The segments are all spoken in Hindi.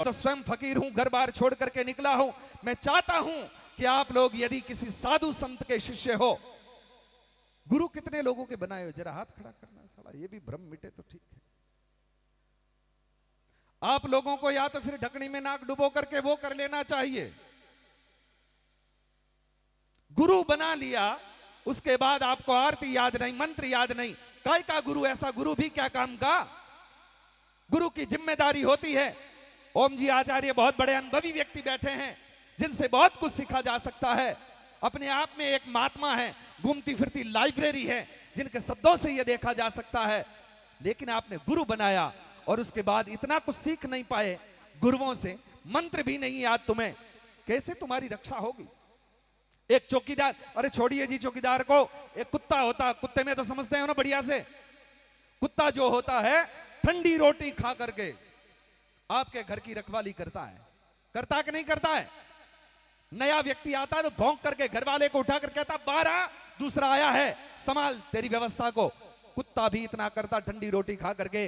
तो स्वयं फकीर हूं, घर बार छोड़ करके निकला हूं। मैं चाहता हूं कि आप लोग यदि किसी साधु संत के शिष्य हो, गुरु कितने लोगों के बनाए हो, जरा हाथ खड़ा करना, साला ये भी भ्रम मिटे तो ठीक है। आप लोगों को या तो फिर ढकनी में नाक डुबो करके वो कर लेना चाहिए। गुरु बना लिया, उसके बाद आपको आरती याद नहीं, मंत्र याद नहीं। काय का गुरु? ऐसा गुरु भी क्या काम का? गुरु की जिम्मेदारी होती है। ओम जी आचार्य बहुत बड़े अनुभवी व्यक्ति बैठे हैं, जिनसे बहुत कुछ सीखा जा सकता है। अपने आप में एक महात्मा है, घूमती फिरती लाइब्रेरी है, जिनके शब्दों से यह देखा जा सकता है। लेकिन आपने गुरु बनाया और उसके बाद इतना कुछ सीख नहीं पाए गुरुओं से, मंत्र भी नहीं याद तुम्हें, कैसे तुम्हारी रक्षा होगी? एक चौकीदार, अरे छोड़िए जी चौकीदार को, एक कुत्ता होता, कुत्ते में तो समझते हो ना बढ़िया से। कुत्ता जो होता है ठंडी रोटी खा करके आपके घर की रखवाली करता है, करता कि नहीं करता है? नया व्यक्ति आता है तो भौंक करके घर वाले को उठा कर कहता, बारा दूसरा आया है, संभाल तेरी व्यवस्था को। कुत्ता भी इतना करता ठंडी रोटी खा करके।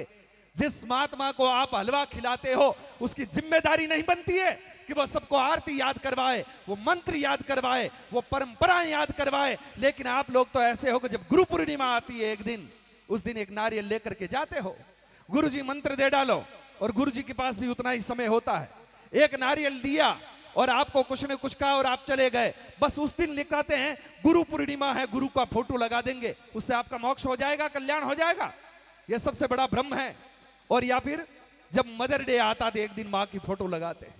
जिस महात्मा को आप हलवा खिलाते हो, उसकी जिम्मेदारी नहीं बनती है कि वो सबको आरती याद करवाए, वो मंत्र याद करवाए, वो परंपराएं याद करवाए। लेकिन आप लोग तो ऐसे हो कि जब गुरु पूर्णिमा आती है एक दिन, उस दिन एक नारियल लेकर के जाते हो, गुरुजी मंत्र दे डालो, और गुरुजी के पास भी उतना ही समय होता है। एक नारियल दिया और आपको कुछ न कुछ कहा और आप चले गए। बस उस दिन लिखाते हैं गुरु पूर्णिमा है, गुरु का फोटो लगा देंगे, उससे आपका मोक्ष हो जाएगा, कल्याण हो जाएगा। यह सबसे बड़ा भ्रम है। और या फिर जब मदर डे आता तो एक दिन माँ की फोटो लगाते हैं,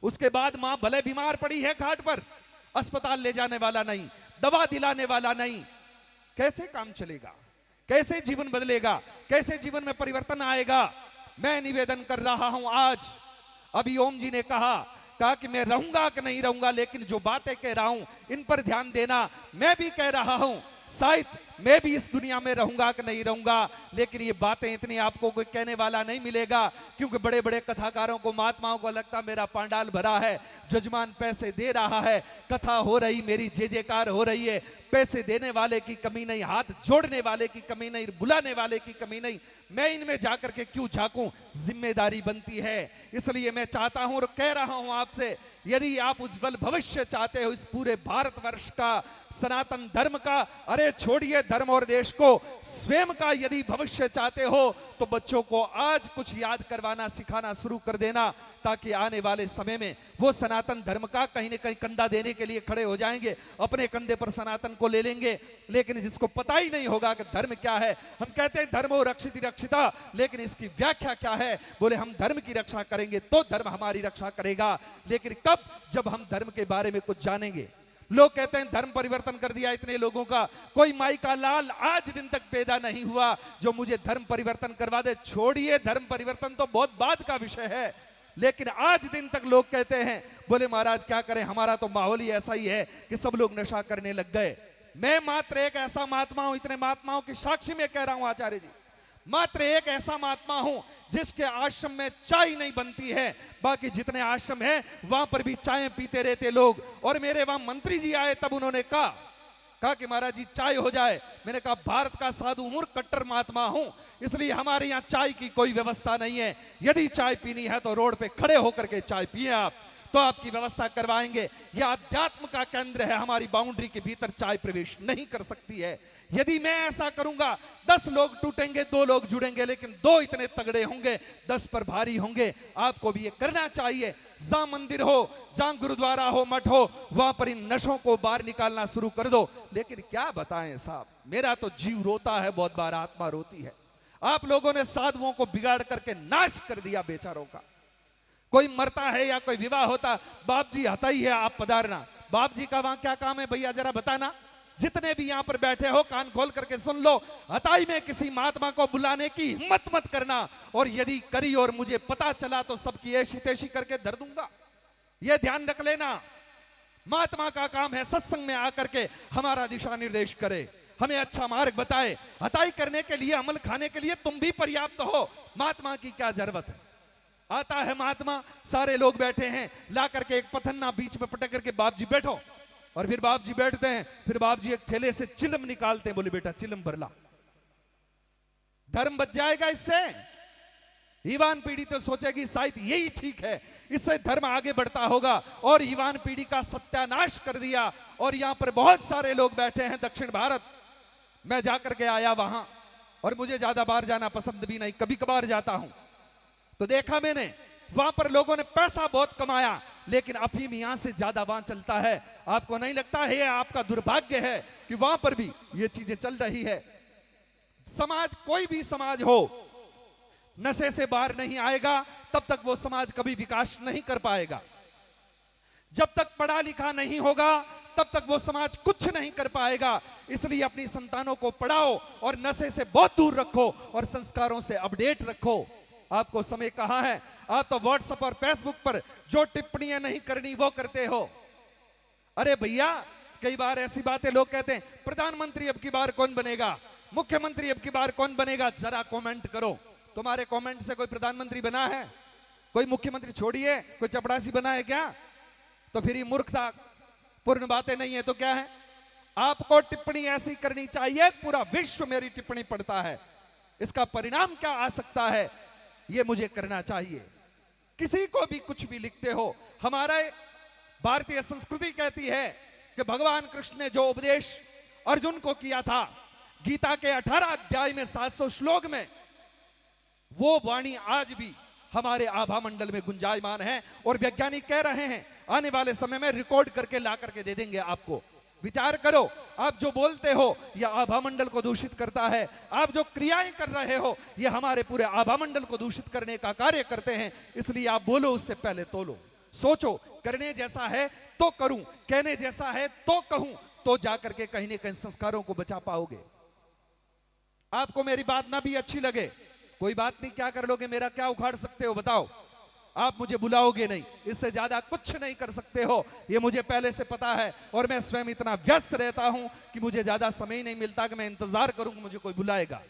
उसके बाद माँ भले बीमार पड़ी है खाट पर, अस्पताल ले जाने वाला नहीं, दवा दिलाने वाला नहीं। कैसे काम चलेगा? कैसे जीवन बदलेगा? कैसे जीवन में परिवर्तन आएगा? मैं निवेदन कर रहा हूं आज, अभी ओम जी ने कहा कि मैं रहूंगा कि नहीं रहूंगा, लेकिन जो बातें कह रहा हूं इन पर ध्यान देना। मैं भी कह रहा हूं, शायद मैं भी इस दुनिया में रहूंगा कि नहीं रहूंगा, लेकिन ये बातें इतनी आपको कोई कहने वाला नहीं मिलेगा, क्योंकि बड़े बड़े कथाकारों को, महात्माओं को लगता मेरा पांडाल भरा है, जजमान पैसे दे रहा है, कथा हो रही, मेरी जय जयकार हो रही है, पैसे देने वाले की कमी नहीं, हाथ जोड़ने वाले की कमी नहीं, बुलाने वाले की कमी नहीं। मैं इनमें जाकर के क्यों झांकूं? जिम्मेदारी बनती है। इसलिए मैं चाहता हूं और कह रहा हूं आपसे, यदि आप उज्जवल भविष्य चाहते हो इस पूरे भारतवर्ष का, सनातन धर्म का, अरे छोड़िए धर्म और देश को, स्वयं का यदि भविष्य चाहते हो, तो बच्चों को आज कुछ याद करवाना, सिखाना शुरू कर देना, ताकि आने वाले समय में वो सनातन धर्म का कहीं न कहीं कंधा देने के लिए खड़े हो जाएंगे, अपने कंधे पर सनातन को ले लेंगे। लेकिन जिसको पता ही नहीं होगा कि धर्म क्या है, हम कहते हैं धर्मो रक्षिति रक्षिता, लेकिन इसकी व्याख्या क्या है? बोले हम धर्म की रक्षा करेंगे तो धर्म हमारी रक्षा करेगा। लेकिन कब? जब हम धर्म के बारे में कुछ जानेंगे। लोग कहते हैं धर्म परिवर्तन कर दिया इतने लोगों का, कोई माई का लाल आज दिन तक पैदा नहीं हुआ जो मुझे धर्म परिवर्तन करवा दे। छोड़िए, धर्म परिवर्तन तो बहुत बाद का विषय है, लेकिन आज दिन तक लोग कहते हैं, बोले महाराज क्या करें, हमारा तो माहौल ही ऐसा ही है कि सब लोग नशा करने लग गए। मैं मात्र एक ऐसा महात्मा हूं, इतने महात्माओं की साक्षी में कह रहा हूं आचार्य जी, मात्र एक ऐसा महात्मा हूं जिसके आश्रम में चाय नहीं बनती है, बाकी जितने आश्रम हैं वहां पर भी चाय पीते रहते लोग। और मेरे वहां मंत्री जी आए, तब उन्होंने कहा कि महाराज जी चाय हो जाए। मैंने कहा भारत का साधु मूर्ख कट्टर महात्मा हूं, इसलिए हमारे यहाँ चाय की कोई व्यवस्था नहीं है। यदि चाय पीनी है तो रोड पे खड़े होकर के चाय पिए आप, तो आपकी व्यवस्था करवाएंगे। यह अध्यात्म का केंद्र है, हमारी बाउंड्री के भीतर चाय प्रवेश नहीं कर सकती है। यदि मैं ऐसा करूंगा 10 लोग टूटेंगे, 2 लोग जुड़ेंगे, लेकिन 2 इतने तगड़े होंगे 10 पर भारी होंगे। आपको भी ये करना चाहिए। जहां मंदिर हो, जहां गुरुद्वारा हो, मठ हो, वहां पर इन नशों को बाहर निकालना शुरू कर दो। लेकिन क्या बताएं साहब, मेरा तो जीव रोता है, बहुत बार आत्मा रोती है। आप लोगों ने साधुओं को बिगाड़ करके नाश कर दिया बेचारों का। कोई मरता है या कोई विवाह होता, बाप जी हता ही है, आप पधारना। बाप जी का वहां क्या काम है भैया, जरा बताना। जितने भी यहां पर बैठे हो कान खोल करके सुन लो, हताई में किसी महात्मा को बुलाने की हिम्मत मत करना, और यदि करी और मुझे पता चला तो सबकी ऐसी तैसी करके धर दूंगा। यह ध्यान रख लेना। महात्मा का काम है सत्संग में आकर के हमारा दिशा निर्देश करे, हमें अच्छा मार्ग बताए। हताई करने के लिए, अमल खाने के लिए तुम भी पर्याप्त हो, महात्मा की क्या जरूरत है? आता है महात्मा, सारे लोग बैठे हैं, ला करके एक पथन्ना बीच में पटक करके बाप जी बैठो, और फिर बाप जी बैठते हैं। फिर बाप जी एक थैले से चिलम निकालते हैं, बोले बेटा चिलम भर ला, धर्म बच जाएगा इससे। युवान पीढ़ी तो सोचेगी शायद यही ठीक है, इससे धर्म आगे बढ़ता होगा, और युवान पीढ़ी का सत्यानाश कर दिया। और यहां पर बहुत सारे लोग बैठे हैं दक्षिण भारत, मैं जाकर के आया वहां, और मुझे ज्यादा बार जाना पसंद भी नहीं, कभी कभार जाता हूं, तो देखा मैंने वहां पर लोगों ने पैसा बहुत कमाया, लेकिन अफीम यहां से ज्यादा वहां चलता है। आपको नहीं लगता है ये आपका दुर्भाग्य है कि वहां पर भी ये चीजें चल रही है? समाज, कोई भी समाज हो, नशे से बाहर नहीं आएगा तब तक वो समाज कभी विकास नहीं कर पाएगा। जब तक पढ़ा लिखा नहीं होगा तब तक वो समाज कुछ नहीं कर पाएगा। इसलिए अपनी संतानों को पढ़ाओ और नशे से बहुत दूर रखो और संस्कारों से अपडेट रखो। आपको समय कहां है? आप तो व्हाट्सएप और फेसबुक पर जो टिप्पणियां नहीं करनी वो करते हो। अरे भैया, कई बार ऐसी बातें लोग कहते हैं, प्रधानमंत्री अब की बार कौन बनेगा, मुख्यमंत्री अब की बार कौन बनेगा? जरा कमेंट करो, तुम्हारे कमेंट से कोई प्रधानमंत्री बना है? कोई मुख्यमंत्री छोड़िए, कोई चपड़ासी बना है क्या? तो फिर ये मूर्खता पूर्ण बातें नहीं है तो क्या है? आपको टिप्पणी ऐसी करनी चाहिए, पूरा विश्व मेरी टिप्पणी पढ़ता है, इसका परिणाम क्या आ सकता है ये मुझे करना चाहिए। किसी को भी कुछ भी लिखते हो, हमारा भारतीय संस्कृति कहती है कि भगवान कृष्ण ने जो उपदेश अर्जुन को किया था गीता के 18 अध्याय में 700 श्लोक में, वो वाणी आज भी हमारे आभा मंडल में गुंजायमान है। और वैज्ञानिक कह रहे हैं आने वाले समय में रिकॉर्ड करके ला करके दे देंगे आपको। विचार करो, आप जो बोलते हो यह आभा मंडल को दूषित करता है, आप जो क्रियाएं कर रहे हो यह हमारे पूरे आभा मंडल को दूषित करने का कार्य करते हैं। इसलिए आप बोलो उससे पहले तोलो, सोचो, करने जैसा है तो करूं, कहने जैसा है तो कहूं, तो जाकर के कहीं ना कहीं संस्कारों को बचा पाओगे। आपको मेरी बात ना भी अच्छी लगे, कोई बात नहीं, क्या कर लोगे, मेरा क्या उखाड़ सकते हो बताओ? आप मुझे बुलाओगे नहीं, इससे ज्यादा कुछ नहीं कर सकते हो, ये मुझे पहले से पता है। और मैं स्वयं इतना व्यस्त रहता हूं कि मुझे ज्यादा समय नहीं मिलता कि मैं इंतजार करूं कि मुझे कोई बुलाएगा।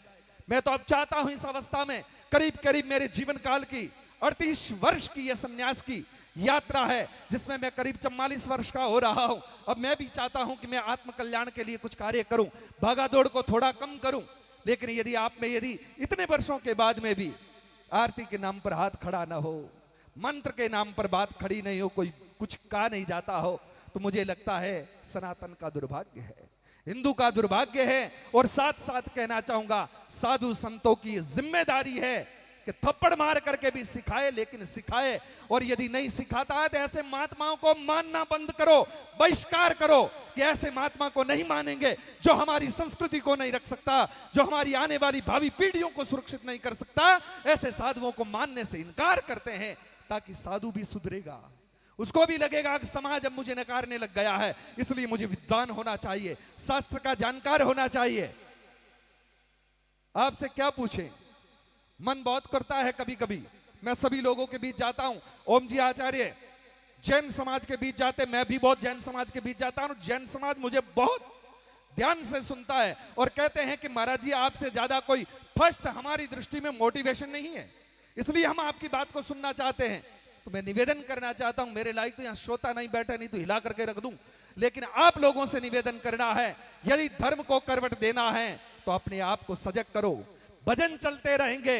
मैं तो अब चाहता हूं इस अवस्था में, करीब करीब मेरे जीवन काल की 38 वर्ष की यह संन्यास की यात्रा है, जिसमें मैं करीब 44 वर्ष का हो रहा हूं। अब मैं भी चाहता हूं कि मैं आत्म कल्याण के लिए कुछ कार्य करूं, भागा दौड़ को थोड़ा कम करूं। लेकिन यदि आप में यदि इतने वर्षों के बाद में भी आरती के नाम पर हाथ खड़ा ना हो, मंत्र के नाम पर बात खड़ी नहीं हो, कोई कुछ कहा नहीं जाता हो, तो मुझे लगता है सनातन का दुर्भाग्य है, हिंदू का दुर्भाग्य है। और साथ साथ कहना चाहूंगा, साधु संतों की जिम्मेदारी है कि थप्पड़ मार करके भी सिखाए, लेकिन सिखाए। और यदि नहीं सिखाता है तो ऐसे महात्माओं को मानना बंद करो, बहिष्कार करो कि ऐसे महात्मा को नहीं मानेंगे जो हमारी संस्कृति को नहीं रख सकता, जो हमारी आने वाली भावी पीढ़ियों को सुरक्षित नहीं कर सकता। ऐसे साधुओं को मानने से इनकार करते हैं, ताकि साधु भी सुधरेगा, उसको भी लगेगा कि समाज अब मुझे नकारने लग गया है, इसलिए मुझे विद्वान होना चाहिए, शास्त्र का जानकार होना चाहिए। आपसे क्या पूछें, मन बहुत करता है कभी कभी। मैं सभी लोगों के बीच जाता हूं, ओम जी आचार्य जैन समाज के बीच जाते, मैं भी बहुत जैन समाज के बीच जाता हूं। जैन समाज मुझे बहुत ध्यान से सुनता है और कहते हैं कि महाराज जी आपसे ज्यादा कोई फर्स्ट हमारी दृष्टि में मोटिवेशन नहीं है, इसलिए हम आपकी बात को सुनना चाहते हैं। तो मैं निवेदन करना चाहता हूं, मेरे लायक तो यहां श्रोता नहीं बैठा, नहीं तो हिला करके रख दूं, लेकिन आप लोगों से निवेदन करना है, यदि धर्म को करवट देना है तो अपने आप को सजग करो। भजन चलते रहेंगे,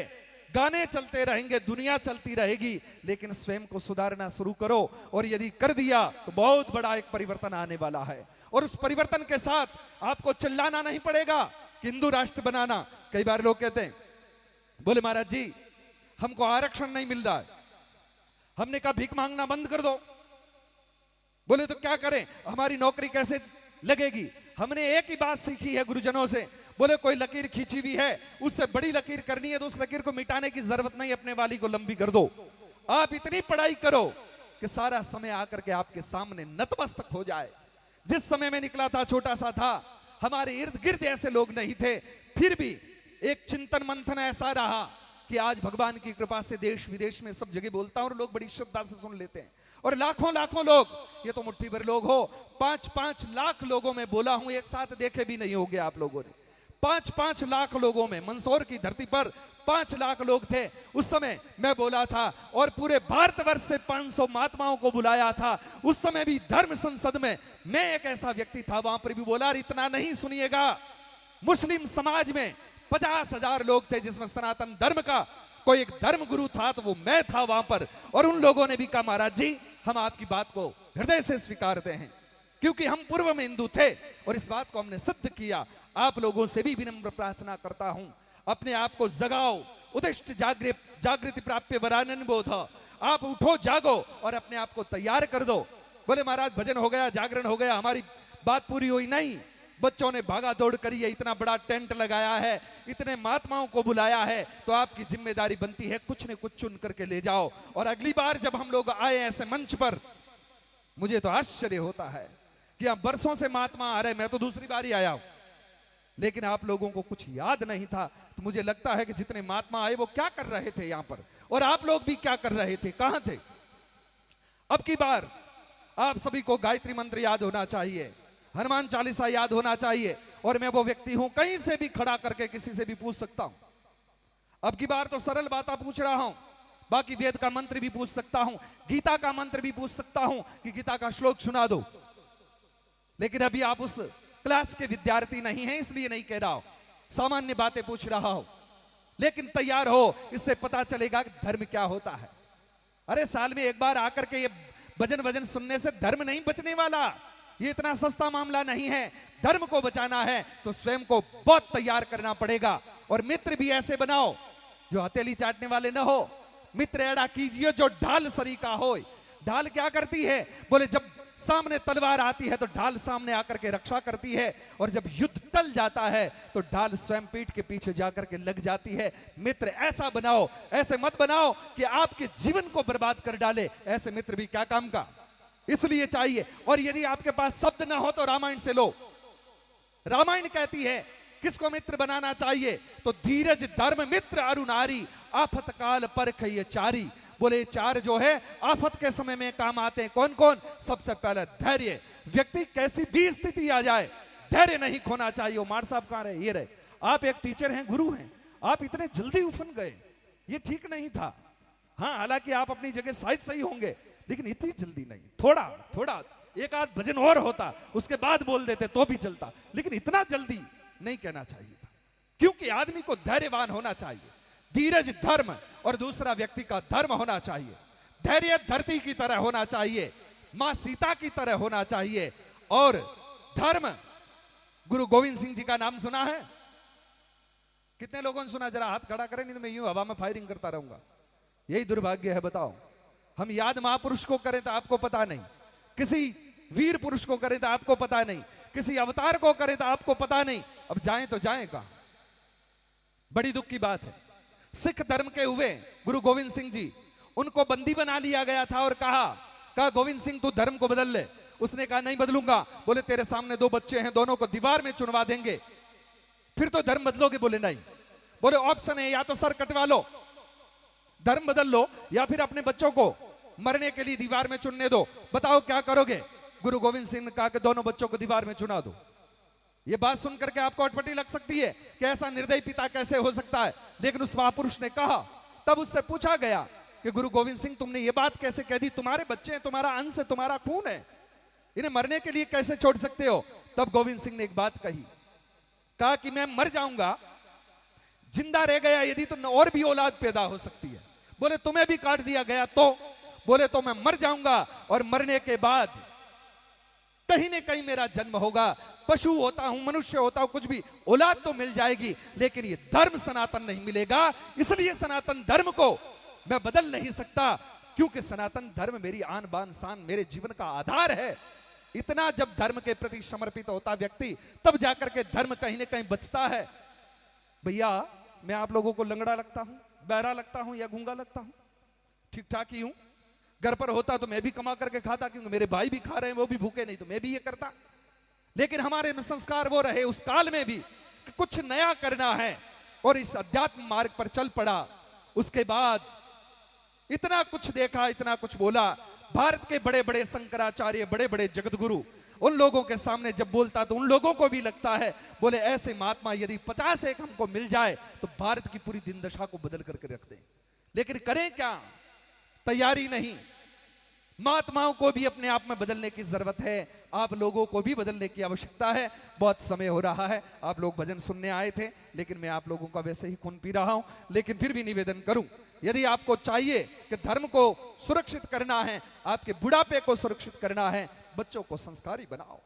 गाने चलते रहेंगे, दुनिया चलती रहेगी, लेकिन स्वयं को सुधारना शुरू करो। और यदि कर दिया तो बहुत बड़ा एक परिवर्तन आने वाला है। और उस परिवर्तन के साथ आपको चिल्लाना नहीं पड़ेगा कि हिंदू राष्ट्र बनाना। कई बार लोग कहते हैं, बोले महाराज जी हमको आरक्षण नहीं मिल रहा है, हमने कहा भीख मांगना बंद कर दो। बोले तो क्या करें, हमारी नौकरी कैसे लगेगी? हमने एक ही बात सीखी है गुरुजनों से, बोले कोई लकीर खींची भी है, उससे बड़ी लकीर करनी है तो उस लकीर को मिटाने की जरूरत नहीं, अपने वाली को लंबी कर दो। आप इतनी पढ़ाई करो कि सारा समय आकर के आपके सामने नतमस्तक हो जाए। जिस समय में निकला था छोटा सा था, हमारे इर्द गिर्द ऐसे लोग नहीं थे, फिर भी एक चिंतन मंथन ऐसा रहा कि आज भगवान की कृपा से देश विदेश में सब जगह बोलता हूं और लोग बड़ी श्रद्धा से सुन लेते हैं। और लाखों लाखों लोग, ये तो मुट्ठी भर लोग हो, 5-5 लाख लोगों में बोला हूं, एक साथ देखे भी नहीं होंगे आप लोगों ने। 5-5 लाख लोगों में, मंदसौर की धरती पर 5 लाख लोग थे उस समय मैं बोला था, और पूरे भारतवर्ष से 500 महात्माओं को बुलाया था। उस समय भी धर्म संसद में मैं एक ऐसा व्यक्ति था, वहां पर भी बोला, इतना नहीं सुनिएगा, मुस्लिम समाज में 50,000 लोग थे जिसमें सनातन धर्म का कोई एक धर्म गुरु था तो वो मैं था वहां पर। और उन लोगों ने भी कहा महाराज जी हम आपकी बात को हृदय से स्वीकारते हैं, क्योंकि हम पूर्व में हिंदू थे और इस बात को हमने सिद्ध किया। आप लोगों से भी विनम्र प्रार्थना करता हूं, अपने आप को जगाओ, उदिष्ट जागृति प्राप्य वरानन बोध, आप उठो जागो और अपने आप को तैयार कर दो। बोले महाराज भजन हो गया, जागरण हो गया, हमारी बात पूरी हुई नहीं। बच्चों ने भागा दौड़ करी है, इतना बड़ा टेंट लगाया है, इतने महात्माओं को बुलाया है, तो आपकी जिम्मेदारी बनती है कुछ न कुछ चुन करके ले जाओ। और अगली बार जब हम लोग आए ऐसे मंच पर, मुझे तो आश्चर्य होता है कि आप बरसों से महात्मा आ रहे, मैं तो दूसरी बार ही आया हूं, लेकिन आप लोगों को कुछ याद नहीं था। तो मुझे लगता है कि जितने महात्मा आए वो क्या कर रहे थे यहां पर, और आप लोग भी क्या कर रहे थे, कहां थे। अब की बार आप सभी को गायत्री मंत्र याद होना चाहिए, हनुमान चालीसा याद होना चाहिए, और मैं वो व्यक्ति हूं कहीं से भी खड़ा करके किसी से भी पूछ सकता हूं। अब की बार तो सरल बातें पूछ रहा हूं, बाकी वेद का मंत्र भी पूछ सकता हूं, गीता का मंत्र भी पूछ सकता हूं कि गीता का श्लोक सुना दो। लेकिन अभी आप उस क्लास के विद्यार्थी नहीं हैं, इसलिए नहीं कह रहा हूं, सामान्य बातें पूछ रहा हूं। लेकिन तैयार हो, इससे पता चलेगा कि धर्म क्या होता है। अरे साल में एक बार आकर के ये भजन वजन सुनने से धर्म नहीं बचने वाला, ये इतना सस्ता मामला नहीं है। धर्म को बचाना है तो स्वयं को बहुत तैयार करना पड़ेगा। और मित्र भी ऐसे बनाओ जो हथेली चाटने वाले न हो, मित्र ऐड़ा कीजिए जो ढाल सरीका हो। ढाल क्या करती है, बोले जब सामने तलवार आती है तो ढाल सामने आकर के रक्षा करती है, और जब युद्ध टल जाता है तो ढाल स्वयं पीठ के पीछे जाकर के लग जाती है। मित्र ऐसा बनाओ, ऐसे मत बनाओ कि आपके जीवन को बर्बाद कर डाले। ऐसे मित्र भी क्या काम का, इसलिए चाहिए। और यदि आपके पास शब्द ना हो तो रामायण से लो। रामायण कहती है किसको मित्र बनाना चाहिए, तो धीरज धर्म मित्र अरु नारी, आफत काल परख ये चारी। बोले चार जो है आफत के समय में काम आते हैं। कौन कौन, सबसे पहले धैर्य। व्यक्ति कैसी भी स्थिति आ जाए धैर्य नहीं खोना चाहिए। मार साहब कहां रहे, ये रहे। आप एक टीचर हैं, गुरु हैं, आप इतने जल्दी उफन गए, ये ठीक नहीं था। हाँ हालांकि आप अपनी जगह शायद सही होंगे, लेकिन इतनी जल्दी नहीं, थोड़ा थोड़ा एक आध भजन और होता उसके बाद बोल देते तो भी चलता, लेकिन इतना जल्दी नहीं कहना चाहिए था। क्योंकि आदमी को धैर्यवान होना चाहिए, धीरज धर्म, और दूसरा व्यक्ति का धर्म होना चाहिए। धैर्य धरती की तरह होना चाहिए, मां सीता की तरह होना चाहिए। और धर्म, गुरु गोविंद सिंह जी का नाम सुना है? कितने लोगों ने सुना, जरा हाथ खड़ा करें, नहीं तो मैं यूं हवा में फायरिंग करता रहूंगा। यही दुर्भाग्य है, बताओ। हम याद महापुरुष को करें तो आपको पता नहीं, किसी वीर पुरुष को करें तो आपको पता नहीं, किसी अवतार को करें तो आपको पता नहीं। अब जाएं तो जाएं कहां। बड़ी दुख की बात है, सिख धर्म के हुए गुरु गोविंद सिंह जी, उनको बंदी बना लिया गया था और कहा गोविंद सिंह तू धर्म को बदल ले। उसने कहा नहीं बदलूंगा। बोले तेरे सामने दो बच्चे हैं, दोनों को दीवार में चुनवा देंगे, फिर तो धर्म बदलोगे? बोले नहीं। बोले ऑप्शन है, या तो सर कटवा लो धर्म बदल लो, या फिर अपने बच्चों को मरने के लिए दीवार में चुनने दो, बताओ क्या करोगे? गुरु गोविंद सिंह ने कहा कि दोनों बच्चों को दीवार में चुना दो। ये बात सुनकर के आपको अटपटी लग सकती है कि ऐसा निर्दयी पिता कैसे हो सकता है, लेकिन उस महापुरुष ने कहा। तब उससे पूछा गया कि गुरु गोविंद सिंह तुमने ये बात कैसे कह दी, तुम्हारे बच्चे हैं, तुम्हारा अंश है, तुम्हारा खून है, इन्हें मरने के लिए कैसे छोड़ सकते हो? तब गोविंद सिंह ने एक बात कही, कहा कि मैं मर जाऊंगा, जिंदा रह गया यदि तो और भी औलाद पैदा हो सकती है। बोले तुम्हें भी काट दिया गया तो? बोले तो मैं मर जाऊंगा और मरने के बाद कहीं न कहीं मेरा जन्म होगा, पशु होता हूं, मनुष्य होता हूं, कुछ भी, औलाद तो मिल जाएगी, लेकिन ये धर्म सनातन नहीं मिलेगा। इसलिए सनातन धर्म को मैं बदल नहीं सकता, क्योंकि सनातन धर्म मेरी आन बान शान, मेरे जीवन का आधार है। इतना जब धर्म के प्रति समर्पित होता व्यक्ति, तब जाकर के धर्म कहीं न कहीं बचता है। भैया मैं आप लोगों को लंगड़ा लगता हूं, बहरा लगता हूं या गूंगा लगता हूं? ठीक ठाक ही हूं। घर पर होता तो मैं भी कमा करके खाता, क्योंकि मेरे भाई भी खा रहे हैं, वो भी भूखे नहीं तो मैं भी ये करता। लेकिन हमारे में संस्कार वो रहे उस काल में भी कि कुछ नया करना है, और इस अध्यात्म मार्ग पर चल पड़ा। उसके बाद इतना कुछ देखा, इतना कुछ बोला। भारत के बड़े बड़े शंकराचार्य, बड़े बड़े जगतगुरु, उन लोगों के सामने जब बोलता तो उन लोगों को भी लगता है, बोले ऐसे महात्मा यदि 50 एक हमको मिल जाए तो भारत की पूरी दिन दशा को बदल करके रख दें। लेकिन करें क्या? तैयारी नहीं। महात्माओं को भी अपने आप में बदलने की जरूरत है। आप लोगों को भी बदलने की आवश्यकता है। बहुत समय हो रहा है, आप लोग भजन सुनने आए थे, लेकिन मैं आप लोगों का वैसे ही खून पी रहा हूं। लेकिन फिर भी निवेदन करूं, यदि आपको चाहिए कि धर्म को सुरक्षित करना है, आपके बुढ़ापे को सुरक्षित करना है, बच्चों को संस्कारी बनाओ।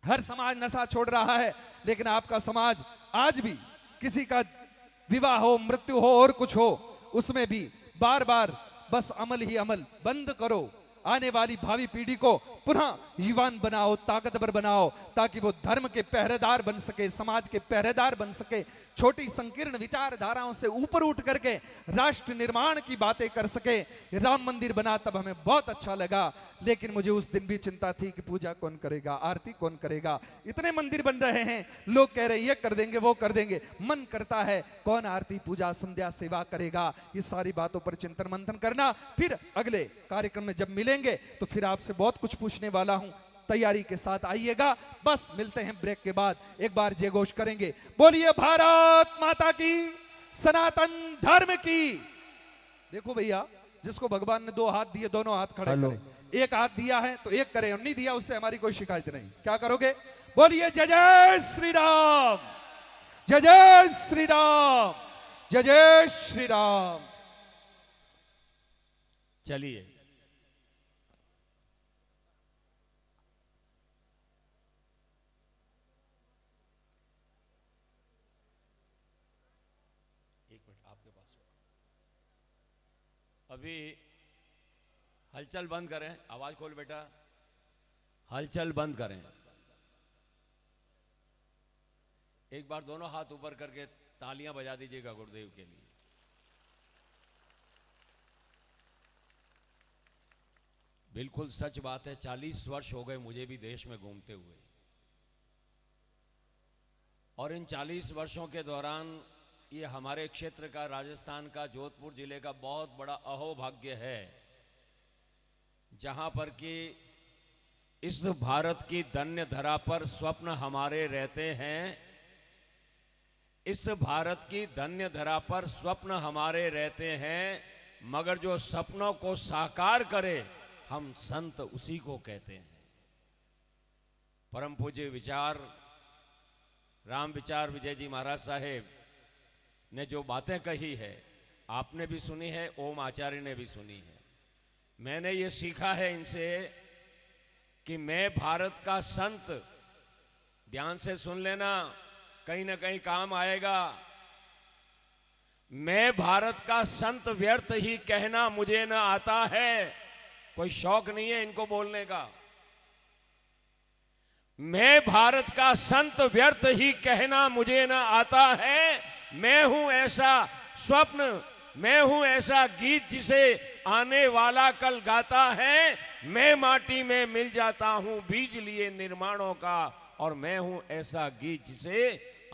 हर समाज नशा छोड़ रहा है, लेकिन आपका समाज आज भी किसी का विवाह हो, मृत्यु हो और कुछ हो, उसमें भी बार बार बस अमल ही अमल। बंद करो। आने वाली भावी पीढ़ी को पुनः युवान बनाओ, ताकतवर बनाओ, ताकि वो धर्म के पहरेदार बन सके, समाज के पहरेदार बन सके, छोटी संकीर्ण विचारधाराओं से ऊपर उठ करके राष्ट्र निर्माण की बातें कर सके। राम मंदिर बना तब हमें बहुत अच्छा लगा, लेकिन मुझे उस दिन भी चिंता थी कि पूजा कौन करेगा, आरती कौन करेगा। इतने मंदिर बन रहे हैं, लोग कह रहे ये कर देंगे वो कर देंगे, मन करता है कौन आरती पूजा संध्या सेवा करेगा। ये सारी बातों पर चिंतन मंथन करना। फिर अगले कार्यक्रम में जब मिलेंगे तो फिर आपसे बहुत कुछ पूछने वाला हूं, तैयारी के साथ आइएगा। बस मिलते हैं ब्रेक के बाद, एक बार जय घोष करेंगे, बोलिए भारत माता की, सनातन धर्म की। देखो भैया, जिसको भगवान ने 2 हाथ दिए दोनों हाथ खड़े करें। एक हाथ दिया है तो एक करें, और नहीं दिया उससे हमारी कोई शिकायत नहीं। क्या करोगे? बोलिए जय जय श्री राम, जय जय श्री राम, जय जय श्री राम। चलिए अभी हलचल बंद करें, आवाज खोल बेटा, हलचल बंद करें। एक बार दोनों हाथ ऊपर करके तालियां बजा दीजिएगा गुरुदेव के लिए। बिल्कुल सच बात है, 40 वर्ष हो गए मुझे भी देश में घूमते हुए, और इन 40 वर्षों के दौरान ये हमारे क्षेत्र का, राजस्थान का, जोधपुर जिले का बहुत बड़ा अहोभाग्य है, जहां पर कि इस भारत की धन्य धरा पर स्वप्न हमारे रहते हैं। इस भारत की धन्य धरा पर स्वप्न हमारे रहते हैं, मगर जो सपनों को साकार करे हम संत उसी को कहते हैं। परम पूज्य विचार राम विचार विजय जी महाराज साहेब ने जो बातें कही है, आपने भी सुनी है, ओम आचार्य ने भी सुनी है। मैंने ये सीखा है इनसे कि मैं भारत का संत, ध्यान से सुन लेना, कहीं ना कहीं काम आएगा। मैं भारत का संत व्यर्थ ही कहना मुझे न आता है, कोई शौक नहीं है इनको बोलने का। मैं भारत का संत व्यर्थ ही कहना मुझे न आता है, मैं हूं ऐसा स्वप्न, मैं हूं ऐसा गीत जिसे आने वाला कल गाता है। मैं माटी में मिल जाता हूं बीज लिए निर्माणों का, और मैं हूं ऐसा गीत जिसे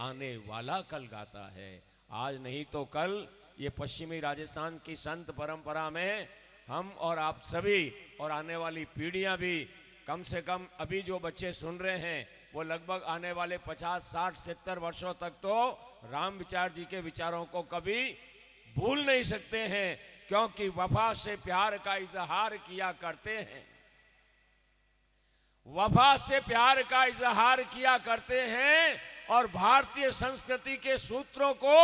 आने वाला कल गाता है। आज नहीं तो कल ये पश्चिमी राजस्थान की संत परंपरा में हम और आप सभी और आने वाली पीढ़ियां भी, कम से कम अभी जो बच्चे सुन रहे हैं वो लगभग आने वाले 50, 60, 70 वर्षों तक तो राम विचार जी के विचारों को कभी भूल नहीं सकते हैं, क्योंकि वफा से प्यार का इजहार किया करते हैं। वफा से प्यार का इजहार किया करते हैं, और भारतीय संस्कृति के सूत्रों को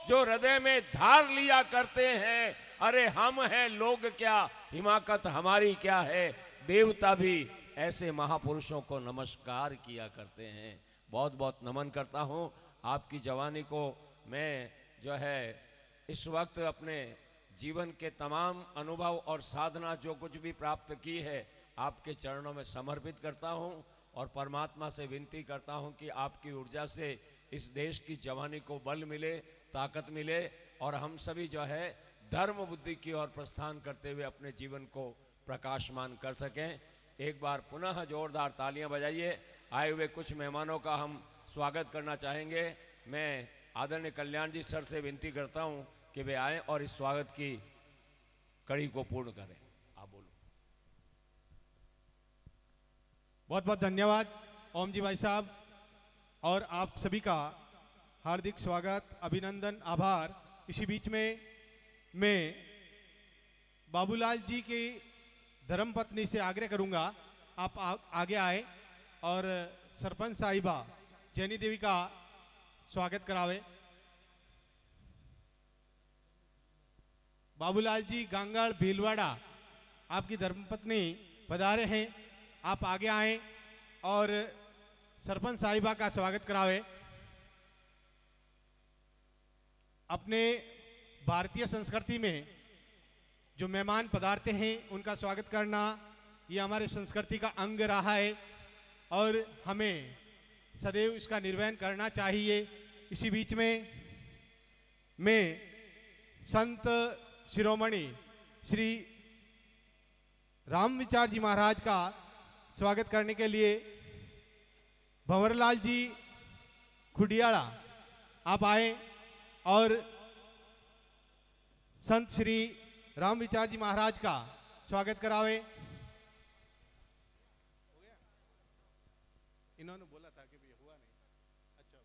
जो हृदय में धार लिया करते हैं। अरे हम हैं लोग क्या, हिमाकत हमारी क्या है। देवता भी ऐसे महापुरुषों को नमस्कार किया करते हैं। बहुत बहुत नमन करता हूं आपकी जवानी को। मैं जो है इस वक्त अपने जीवन के तमाम अनुभव और साधना जो कुछ भी प्राप्त की है आपके चरणों में समर्पित करता हूं, और परमात्मा से विनती करता हूं कि आपकी ऊर्जा से इस देश की जवानी को बल मिले, ताकत मिले, और हम सभी जो है धर्म बुद्धि की ओर प्रस्थान करते हुए अपने जीवन को प्रकाशमान कर सकें। एक बार पुनः जोरदार तालियां बजाइए। आए हुए कुछ मेहमानों का हम स्वागत करना चाहेंगे। मैं आदरणीय कल्याण जी सर से विनती करता हूं कि वे आएं और इस स्वागत की कड़ी को पूर्ण करें। आप बोलो। बहुत बहुत धन्यवाद ओम जी भाई साहब, और आप सभी का हार्दिक स्वागत, अभिनंदन, आभार। इसी बीच में मैं बाबूलाल जी की धर्मपत्नी से आग्रह करूंगा आप आगे आए और सरपंच साहिबा जैनी देवी का स्वागत करावे। बाबूलाल जी गांगड़ भीलवाड़ा, आपकी धर्मपत्नी पधारे हैं, आप आगे आए और सरपंच साहिबा का स्वागत करावे। अपने भारतीय संस्कृति में जो मेहमान पधारते हैं उनका स्वागत करना ये हमारे संस्कृति का अंग रहा है और हमें सदैव इसका निर्वहन करना चाहिए। इसी बीच में मैं संत शिरोमणि श्री राम विचार जी महाराज का स्वागत करने के लिए भंवरलाल जी खुडियाड़ा आप आए और संत श्री राम विचार जी महाराज का स्वागत करावे। इन्होंने बोला था कि भी हुआ नहीं। अच्छा,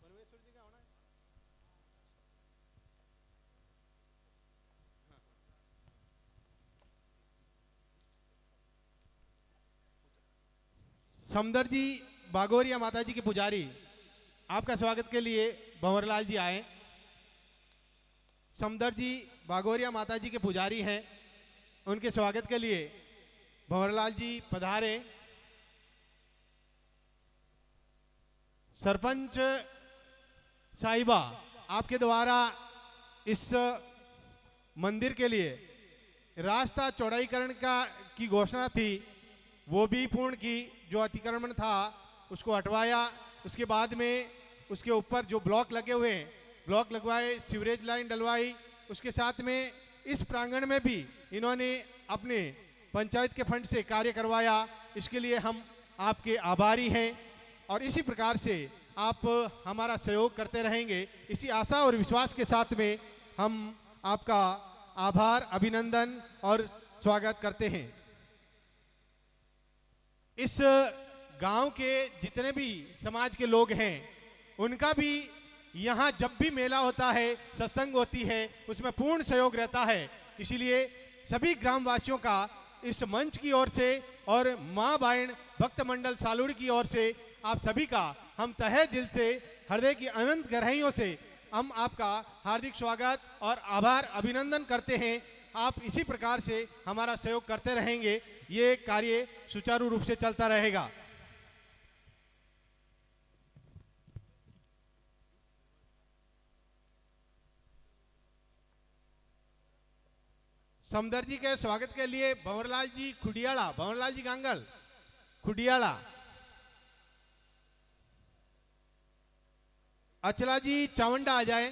परमेश्वर जी का होना है। समदर जी बागोरिया माता जी के पुजारी, आपका स्वागत के लिए भंवरलाल जी आए। समदर जी बागोरिया माता जी के पुजारी हैं, उनके स्वागत के लिए भंवरलाल जी पधारे। सरपंच साहिबा, आपके द्वारा इस मंदिर के लिए रास्ता चौड़ाईकरण की घोषणा थी, वो भी पूर्ण की। जो अतिक्रमण था उसको हटवाया, उसके बाद में उसके ऊपर जो ब्लॉक लगे हुए हैं ब्लॉक लगवाए, सीवरेज लाइन डलवाई। उसके साथ में इस प्रांगण में भी इन्होंने अपने पंचायत के फंड से कार्य करवाया। इसके लिए हम आपके आभारी हैं और इसी प्रकार से आप हमारा सहयोग करते रहेंगे, इसी आशा और विश्वास के साथ में हम आपका आभार, अभिनंदन और स्वागत करते हैं। इस गांव के जितने भी समाज के लोग हैं उनका भी यहाँ जब भी मेला होता है, सत्संग होती है, उसमें पूर्ण सहयोग रहता है। इसीलिए सभी ग्रामवासियों का इस मंच की ओर से और मां बायण भक्त मंडल सालुड़ की ओर से आप सभी का हम तहे दिल से, हृदय की अनंत गहराइयों से हम आपका हार्दिक स्वागत और आभार अभिनंदन करते हैं। आप इसी प्रकार से हमारा सहयोग करते रहेंगे, ये कार्य सुचारू रूप से चलता रहेगा। समदर जी के स्वागत के लिए भंवरलाल जी खुडियाड़ा, भंवरलाल जी गांगल खुडियाड़ा, अचला जी चावंडा आ जाए,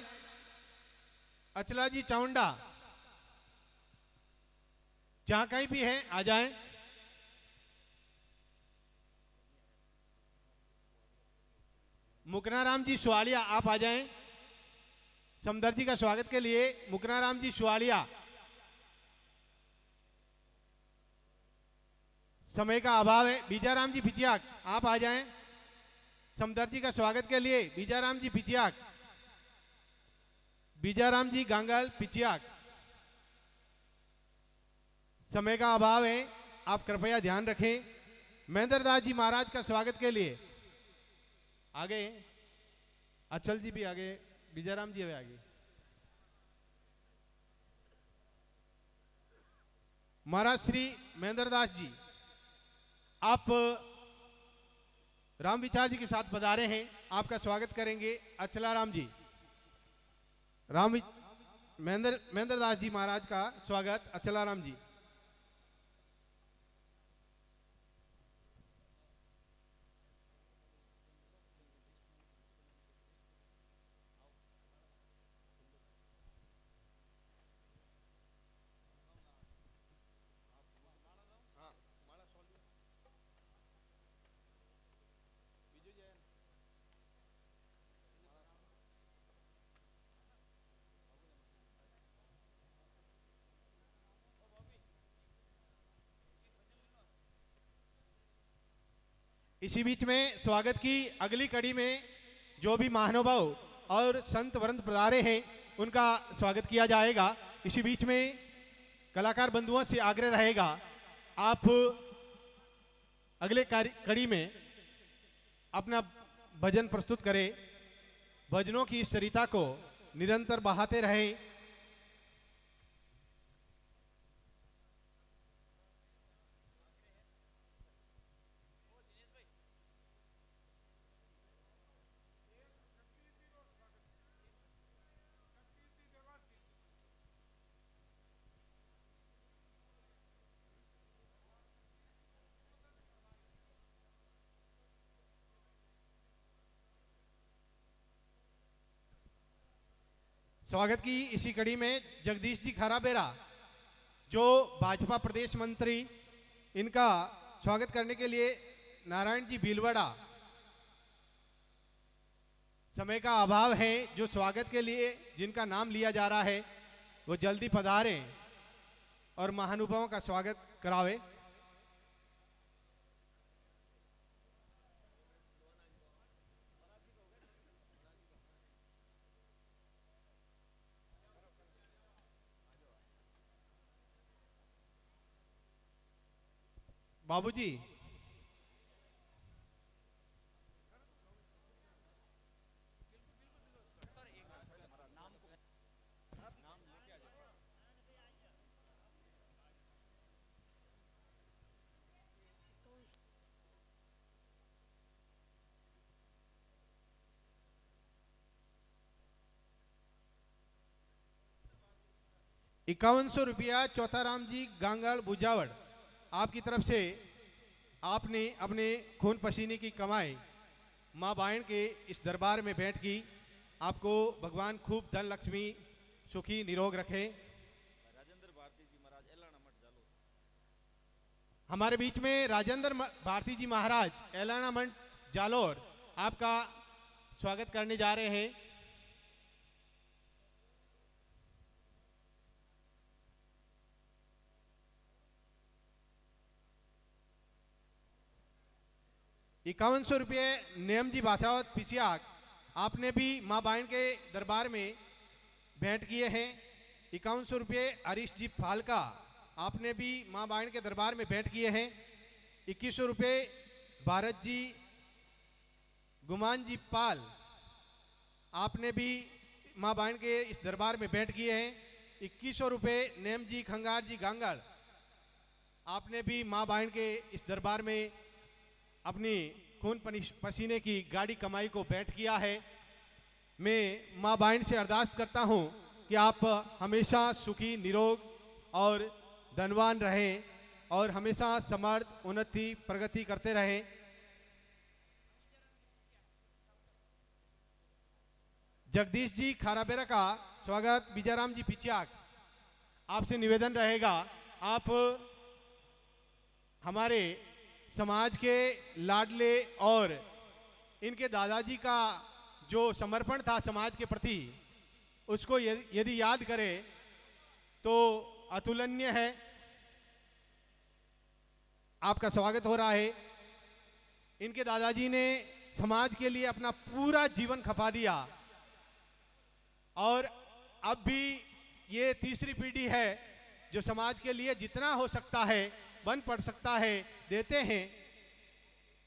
अचला जी चावंडा जहां कहीं भी हैं आ जाएं। मुकनाराम जी सुवालिया आप आ जाएं। समदर जी का स्वागत के लिए मुकनाराम जी सुवालिया। समय का अभाव है, बीजाराम जी पिचियाक आप आ जाएं। समदर जी का स्वागत के लिए बीजाराम जी पिचियाक, बीजाराम जी गांगल पिचियाक। समय का अभाव है, आप कृपया ध्यान रखें। महेंद्र दास जी महाराज का स्वागत के लिए आगे, अचल जी भी आगे, बीजाराम जी भी आगे। महाराज श्री महेंद्र दास जी आप राम विचार जी के साथ पधारे हैं, आपका स्वागत करेंगे अचलाराम जी। महेंद्र दास जी महाराज का स्वागत अचलाराम जी। इसी बीच में स्वागत की अगली कड़ी में जो भी महानुभाव और संत वृंद पधारे हैं उनका स्वागत किया जाएगा। इसी बीच में कलाकार बंधुओं से आग्रह रहेगा आप अगले कड़ी में अपना भजन प्रस्तुत करें। भजनों की इस सरिता को निरंतर बहाते रहें। स्वागत की इसी कड़ी में जगदीश जी खाराबेरा जो भाजपा प्रदेश मंत्री, इनका स्वागत करने के लिए नारायण जी भीलवाड़ा, समय का अभाव है, जो स्वागत के लिए जिनका नाम लिया जा रहा है वो जल्दी पधारें और महानुभावों का स्वागत करावे। बाबूजी, ₹5100 चौथाराम जी गांगड़ बुजावड़ आपकी तरफ से आपने अपने खून पसीने की कमाई माँ बायन के इस दरबार में भेंट की। आपको भगवान खूब धन लक्ष्मी सुखी निरोग रखे। हमारे बीच में राजेंद्र भारती जी महाराज एलाना मंच जालोर आपका स्वागत करने जा रहे हैं। ₹5100 नेम जी बाछावत पिछियाक आपने भी माँ बायन के दरबार में भेंट किए हैं। ₹5100 हरीश जी फालका आपने भी माँ बायन के दरबार में भेंट किए हैं। ₹2100 भारत जी गुमान जी पाल आपने भी माँ बायन के इस दरबार में भेंट किए हैं। ₹2100 नेम जी खंगार जी गांगड़ आपने भी माँ बायन के इस दरबार में अपनी खून पसीने की गाड़ी कमाई को भेंट किया है। मैं माँ बायन से अरदास करता हूँ कि आप हमेशा सुखी निरोग और धनवान रहें और हमेशा समर्थ उन्नति प्रगति करते रहें। जगदीश जी खाराबेरा का स्वागत बीजाराम जी पिचियाक आपसे निवेदन रहेगा, आप हमारे समाज के लाडले और इनके दादाजी का जो समर्पण था समाज के प्रति, उसको यदि याद करें तो अतुलनीय है। आपका स्वागत हो रहा है। इनके दादाजी ने समाज के लिए अपना पूरा जीवन खपा दिया और अब भी ये तीसरी पीढ़ी है जो समाज के लिए जितना हो सकता है, बन पड़ सकता है, देते हैं।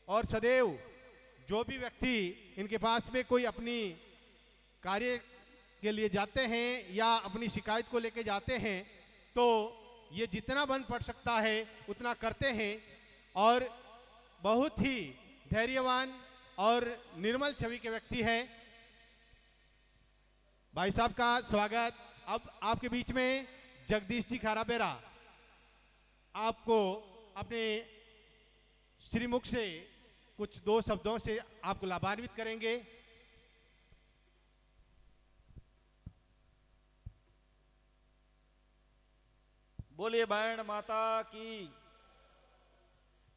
और सदैव जो भी व्यक्ति इनके पास में कोई अपनी कार्य के लिए जाते हैं या अपनी शिकायत को लेके जाते हैं तो ये जितना बन पड़ सकता है उतना करते हैं और बहुत ही धैर्यवान और निर्मल छवि के व्यक्ति हैं। भाई साहब का स्वागत। अब आपके बीच में जगदीश जी खाराबेरा आपको अपने श्रीमुख से कुछ 2 शब्दों से आपको लाभान्वित करेंगे। बोलिए बायण माता की।